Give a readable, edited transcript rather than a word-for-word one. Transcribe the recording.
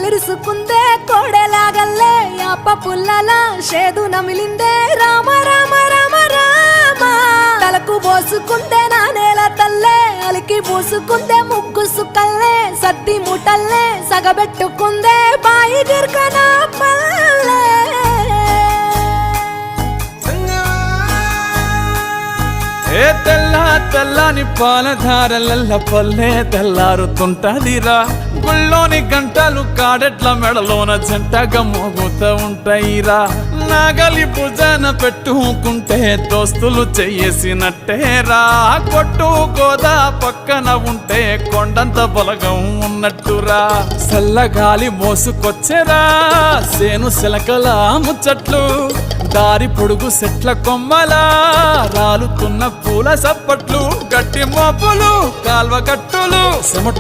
ఇరుసుకుందే కోడెలాగల్లే యాప పుల్లల షేదు నమిలిందే రామ రామ రామ రామ తలకు పోసుకుందే నా నేల తల్లే అలికి పూసుకుందే ముగ్గు సుక్కల్లే సద్ది మూటల్లే సగబెట్టుకుందే బాయి గిర్కనా పల్లె ఏ తెల్ల తెల్లని పాలధారలల్ల పల్లె తెల్లారుతుంటదిరా గుళ్ళోని గంటలు కాడెట్ల మెడలోన జంటగా మోగుతూ ఉంటాయిరా నాగలి భుజన పెట్టుకుంటే దోస్తులు చెయ్యేసినట్టేరా కొట్టు గోదా పక్కన ఉంటే కొండంత బలగం ఉన్నట్టురా చల్లగాలి మోసుకొచ్చెరా సేను శిలకల ముచ్చట్లు దారి పొడుగు సెట్ల కొమ్మలా రాలుతున్న పూల సప్పట్లు గట్టి మోపులు కాల్వ గట్టులు చెమట